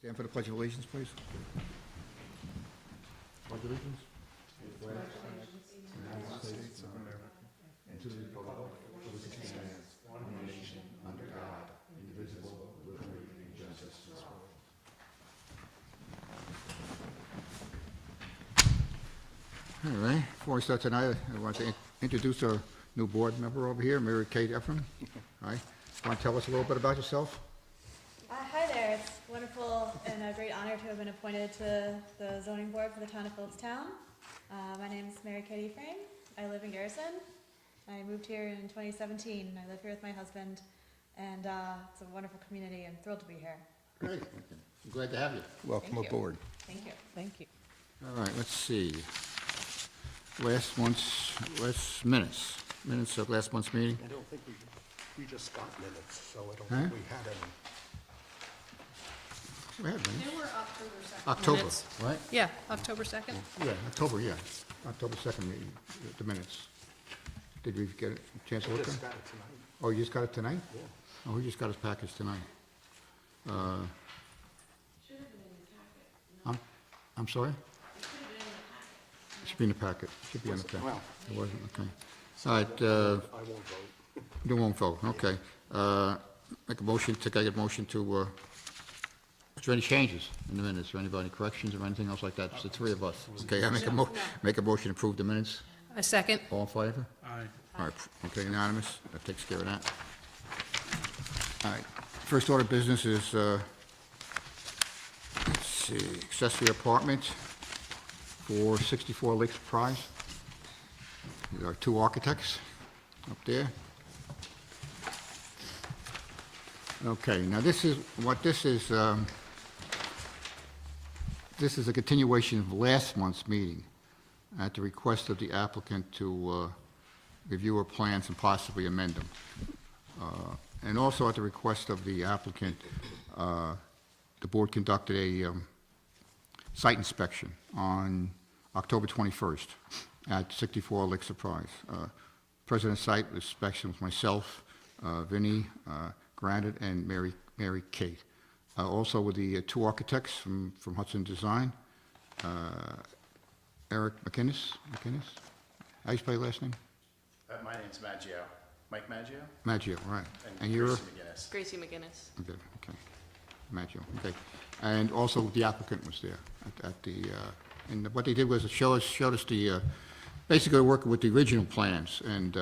Stand for the Pledge of Allegiance, please. Pledge of Allegiance. To the flag of the United States of America and to the republic for which it stands, one nation, under God, indivisible, with liberty and justice for all. All right, before we start tonight, I want to introduce our new board member over here, Mary Kate Ephraim. All right, want to tell us a little bit about yourself? Hi there, it's wonderful and a great honor to have been appointed to the zoning board for the town of Philipstown. My name is Mary Kate Ephraim. I live in Garrison. I moved here in 2017. I live here with my husband, and it's a wonderful community. I'm thrilled to be here. Great, I'm glad to have you. Welcome Thank you. aboard. Thank you. Thank you. All right, let's see. Last minutes of last month's meeting. I don't think we just got minutes, so I don't Huh? think we had any. We had minutes. They were October 2nd. October, Minutes. right? Yeah, October 2nd. Yeah, October, yeah. October 2nd meeting, the minutes. Did we get a chance to We look at just them? got it tonight. Oh, you just got it tonight? Yeah. Oh, he just got his package tonight. I'm sorry? It should be in the packet. Should be in the packet. Well. It wasn't, okay. All right, I won't vote. you won't vote, okay. Make a motion, take a motion to, is there any changes in the minutes, or anybody corrections or anything else like that? Just the three of us. Okay, I make a motion to approve the minutes. A second. All in favor? Aye. All right, okay, unanimous, that takes care of that. All right, first order of business is, let's see, accessory apartment for 64 Lakes Prize. There are two architects up there. Okay, now this is a continuation of last month's meeting at the request of the applicant to review our plans and possibly amend them. And also at the request of the applicant, the board conducted a site inspection on October 21st at 64 Lake Surprise. President site inspection was myself, Vinnie, Granite, and Mary Kate. Also with the two architects from Hudson Design, Eric McInnes. How you spell your last name? My name's Maggio. Mike Maggio? Maggio, right. And you're? Gracie McGinnis. Gracie McGinnis. Okay. Maggio, okay. And also the applicant was there at the, and what they did was showed us the, basically working with the original plans and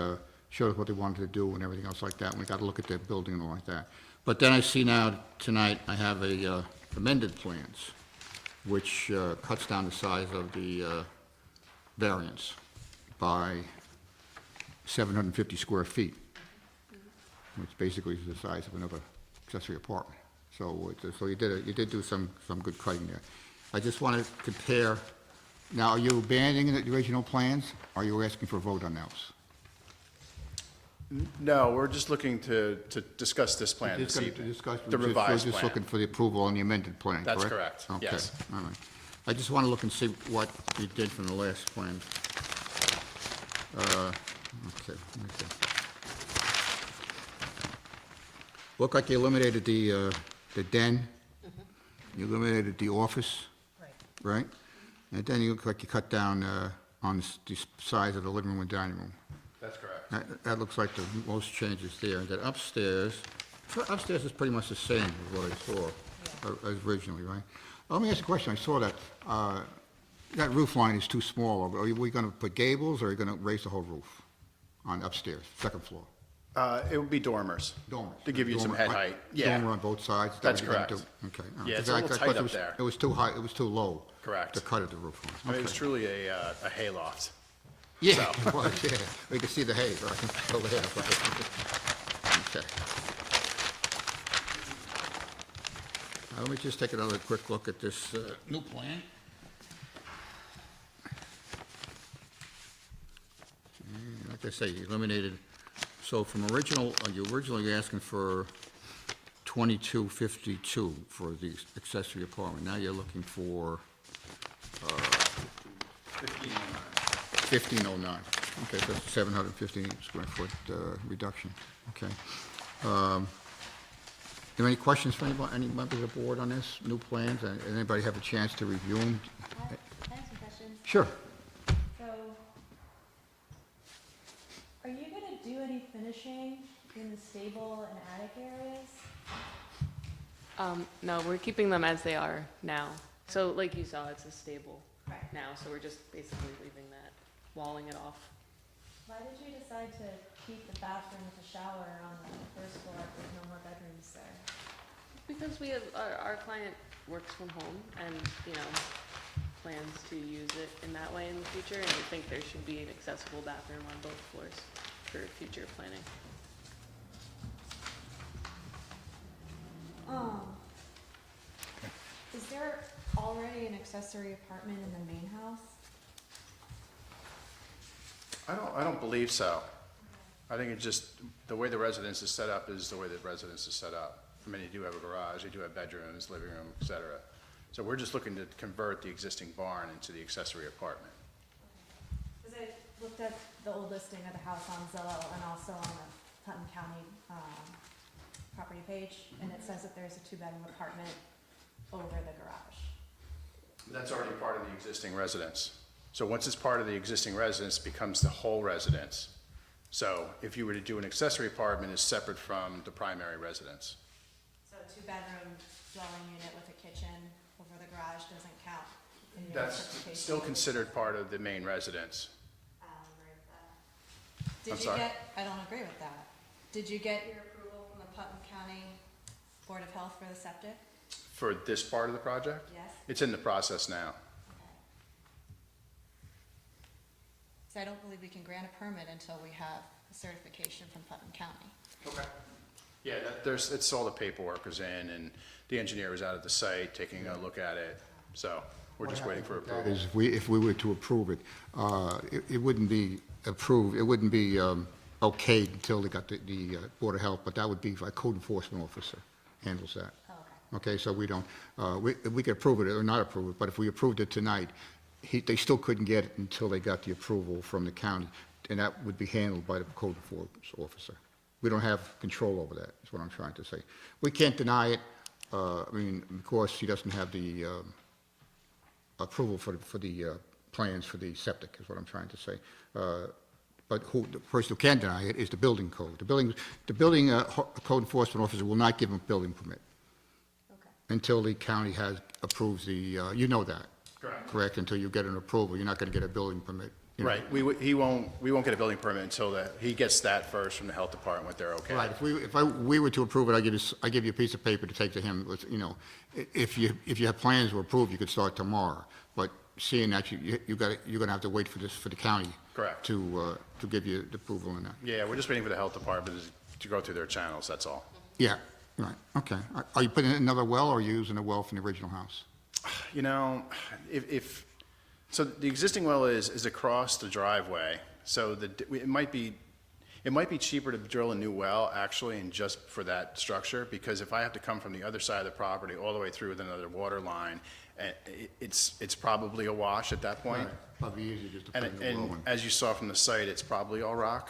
showed us what they wanted to do and everything else like that. And we got to look at their building and all like that. But then I see now, tonight, I have a amended plans, which cuts down the size of the variance by 750 square feet, which basically is the size of another accessory apartment. So, you did do some good cutting there. I just want to compare. Now, are you abandoning the original plans? Or are you asking for a vote on those? No, we're just looking to discuss this plan Just this gonna evening. discuss- The we're revised just looking plan. for the approval on the amended plan, correct? That's correct, Okay, yes. all right. I just want to look and see what you did from the last plan. Okay. Looked like you eliminated the den. You eliminated the office, right? And then you look like you cut down on the size of the living room and dining room. That's correct. That looks like the most changes there. And then upstairs is pretty much the same as what I saw originally, right? Let me ask you a question. I saw that that roof line is too small. Are we going to put gables, or are you going to raise the whole roof on upstairs, second floor? It would be dormers. Dormers. To give you some head height. Yeah. Dormer on both sides? Is that That's what you're gonna correct. do? Okay. all right. Yeah, it's 'Cause a little I tight thought up was- there. It was too high, it was too low. Correct. To cut at the roof line. I mean, it was Okay. truly a hayloft. Yeah, it was, yeah. We could see the hay, right? Over there, right. Okay. Let me just take another quick look at this new plan. Like I say, you eliminated, so from original, you originally asking for 2252 for the accessory apartment. Now you're looking for 1509. Okay, so that's 715 square foot reduction, okay. there any questions for anybody, any members of the board on this, new plans? Anybody have a chance to review them? I have some questions. Sure. So, are you gonna do any finishing in the stable and attic areas? No, we're keeping them as they are now. So like you saw, it's a stable Right. now, so we're just basically leaving that, walling it off. Why did you decide to keep the bathroom with the shower on the first floor if there's no more bedrooms there? Because we have, our client works from home and, you know, plans to use it in that way in the future, and we think there should be an accessible bathroom on both floors for future planning. Is there already an accessory apartment in the main house? I don't believe so. I think it's just, the way the residence is set up is the way the residence is set up. I mean, you do have a garage, you do have bedrooms, living room, et cetera. So we're just looking to convert the existing barn into the accessory apartment. Because I looked at the old listing of the house on Zillow and also on the Putnam County, property page, and it says that there's a two-bedroom apartment over the garage. That's already part of the existing residence. So once it's part of the existing residence, it becomes the whole residence. So if you were to do an accessory apartment, it's separate from the primary residence. So a two-bedroom dwelling unit with a kitchen over the garage doesn't count in your That's interpretation? still considered part of the main residence. I don't agree with that. Did I'm you sorry? I don't agree with that. Did you get your approval from the Putnam County Board of Health for the septic? For this part of the project? Yes? It's in the process now. Okay. So I don't believe we can grant a permit until we have a certification from Putnam County. Okay. Yeah, it's all the paperwork is in, and the engineer was out at the site taking a look at it, so we're just waiting for That approval. is, if we were to approve it, it wouldn't be approved, it wouldn't be okayed until they got the Board of Health, but that would be a code enforcement officer handles that. Oh, okay. Okay, so we don't, we could approve it or not approve it, but if we approved it tonight, they still couldn't get it until they got the approval from the county, and that would be handled by the code enforcement officer. We don't have control over that, is what I'm trying to say. We can't deny it, I mean, of course, he doesn't have the approval for the plans for the septic, is what I'm trying to say. But the person who can deny it is the building code. The building code enforcement officer will not give him a building permit Okay. until the county approves the, you know that, Correct. correct? Until you get an approval, you're not going to get a building permit. you know. Right, we won't get a building permit until he gets that first from the health department, what they're okay. Right, if we were to approve it, I give you a piece of paper to take to him, with, you know, if you have plans to approve, you could start tomorrow. But seeing that, you're going to have to wait for the county. Correct. To give you the approval on that. Yeah, we're just waiting for the health department to go through their channels, that's all. Yeah, right, okay. Are you putting in another well, or are you using a well from the original house? You know, so the existing well is across the driveway, so it might be cheaper to drill a new well, actually, and just for that structure, because if I have to come from the other side of the property all the way through with another water line, it's probably a wash at that point. Right, probably easier just to put And, in a well and one. as you saw from the site, it's probably all rock.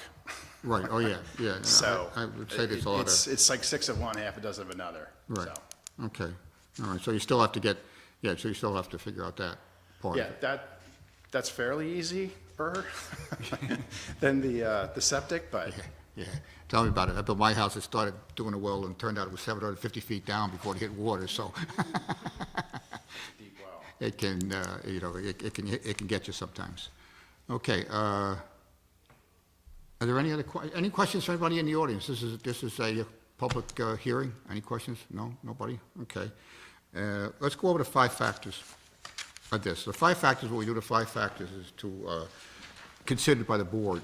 Right, oh, yeah, yeah. So I would say this ought to, it's like 6 of one, half a dozen of another. right, So, okay. All right, so you still have to so you still have to figure out that part of yeah, it. that's fairly easy than the septic, but Yeah, tell me about it. I built my house, it started doing a well, and turned out it was 750 feet down before it hit water, so deep well. it can, you know, it can get you sometimes. Okay, are there any questions for anybody in the audience? This is a public hearing. Any questions? No, nobody? Okay. Let's go over the 5 factors of this. The 5 factors, what we do, the 5 factors is considered by the board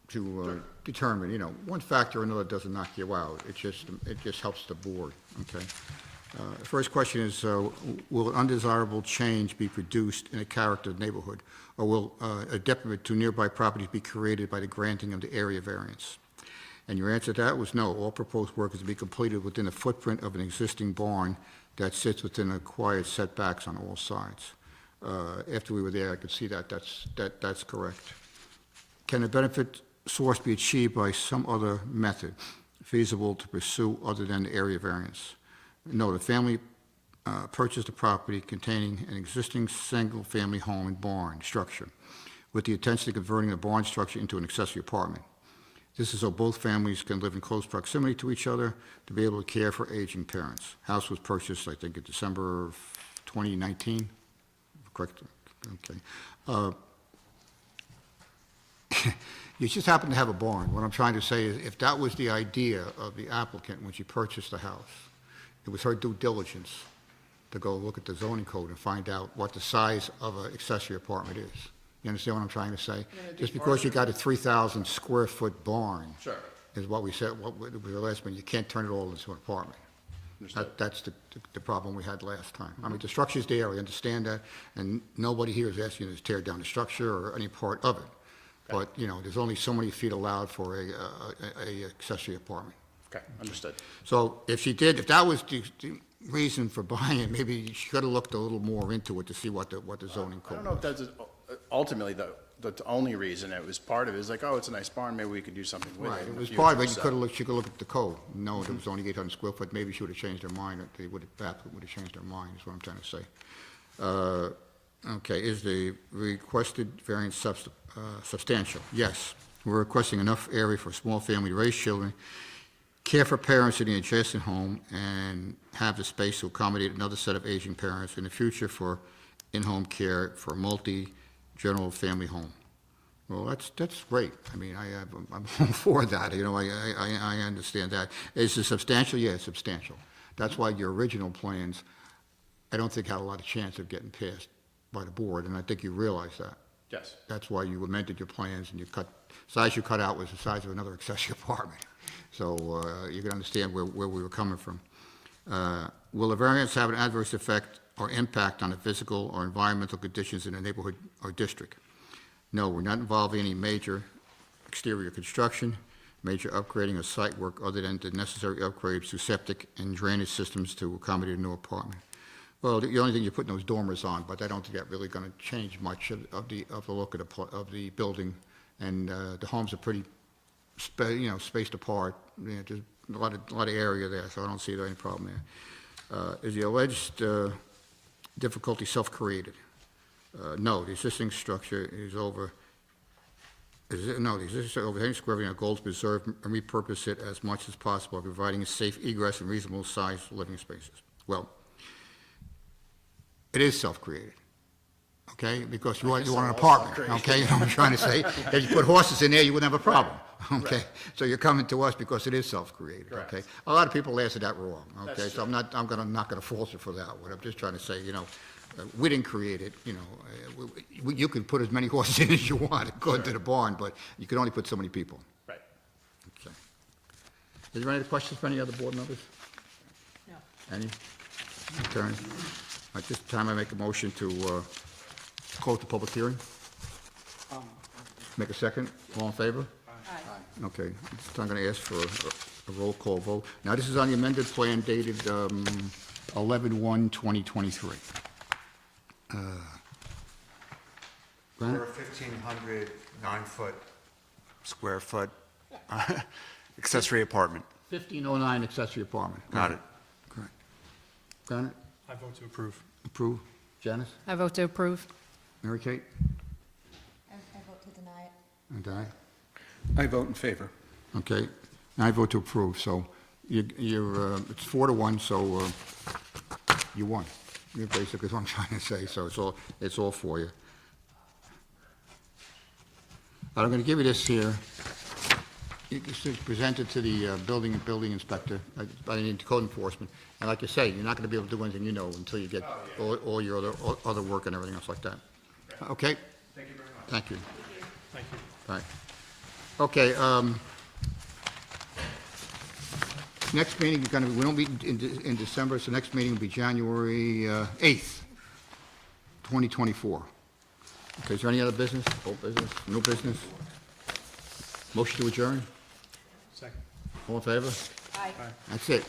to determine, you know, one factor or another doesn't knock you out. It just helps the board, okay? The first question is, will an undesirable change be produced in a character of the neighborhood, or will a detriment to nearby properties be created by the granting of the area variance? And your answer to that was no. All proposed work is to be completed within the footprint of an existing barn that sits within the required setbacks on all sides. After we were there, I could see that's correct. Can the benefit source be achieved by some other method? feasible to pursue other than the area variance. No, the family purchased a property containing an existing single-family home and barn structure with the intention of converting the barn structure into an accessory apartment. This is so both families can live in close proximity to each other to be able to care for aging parents. House was purchased, I think, in December of 2019, correct? Okay. You just happen to have a barn. What I'm trying to say is, if that was the idea of the applicant when she purchased the house, it was her due diligence to go look at the zoning code and find out what the size of an accessory apartment is. You understand what I'm trying to say? Just because you got a 3,000 square foot barn Sure. is what we said, what we were last, but you can't turn it all into an apartment. Understood. That's the problem we had last time. I mean, the structure's there, I understand that, and nobody here is asking you to tear down the structure or any part of it. But, you know, there's only so many feet allowed for a accessory apartment. Okay, understood. So if she did, if that was the reason for buying it, maybe she could have looked a little more into it to see what the zoning I code don't know if was. that's ultimately the only reason. It was part of it. It's like, oh, it's a nice barn, maybe we could do something with it. Right, in it the was future, part of it, so- she could look at the code, no, it was only 800 square foot, maybe she would have changed her mind, or they would have, the applicant would have changed their mind, is what I'm trying to say. Okay, is the requested variance substantial? Yes. We're requesting enough area for a small family to raise children, care for parents in the adjacent home, and have the space to accommodate another set of aging parents in the future for in-home care for a multi-general family home. Well, that's great. I mean, I'm all for that, you know, I understand that. Is it substantial? Yeah, it's substantial. That's why your original plans, I don't think had a lot of chance of getting passed by the board, and I think you realize that. Yes. That's why you amended your plans, and size you cut out was the size of another accessory apartment. So you can understand where we were coming from. Will the variance have an adverse effect or impact on the physical or environmental conditions in the neighborhood or district? No, we're not involving any major exterior construction, major upgrading or site work other than the necessary upgrades to septic and drainage systems to accommodate a new apartment. Well, the only thing, you're putting those dormers on, but I don't think that really going to change much of the look of the building. And the homes are pretty, spaced apart. You know, there's a lot of area there, so I don't see any problem there. Is the alleged difficulty self-created? No, the existing structure is over. The existing overhang square feet, our goal is to preserve and repurpose it as much as possible, providing a safe egress and reasonable sized living spaces. Well, it is self-created, okay? Because you want an apartment, okay? You know what I'm trying to say? If you put horses in there, you wouldn't have a problem, okay? So you're coming to us because it is self-created, Correct. okay? A lot of people answer that wrong, okay? That's So I'm not gonna fault you for that one. I'm just trying to say, we didn't create it, you can put as many horses in as you want according to the barn, but you can only put so many people. Right. Okay. Is there any other questions from any other board members? No. Any? Attorney? At this time, I make a motion to close the public hearing. Make a second. All in favor? Aye. Okay. So I'm going to ask for a roll call vote. Now, this is on the amended plan dated 11/1/2023. For a 1,500 9-foot, square foot accessory apartment. 1509 accessory apartment. Got it. Correct. Got it? I vote to approve. Approve. Janice? I vote to approve. Mary Kate? I vote to deny it. And I? I vote in favor. Okay. I vote to approve, so you're, it's 4-1, so you won. You're basically what I'm trying to say, so it's all for you. But I'm going to give you this here. You can present it to the building inspector, I mean, code enforcement. And like you say, you're not going to be able to do anything until you get all your other work and everything else like that. Okay? Thank you very much. Thank you. Thank you. Right. Okay, next meeting, we don't meet in December, so next meeting will be January 8th, 2024. Okay, is there any other business? Old business? No business? Motion to adjourn? Second. All in favor? Aye. That's it.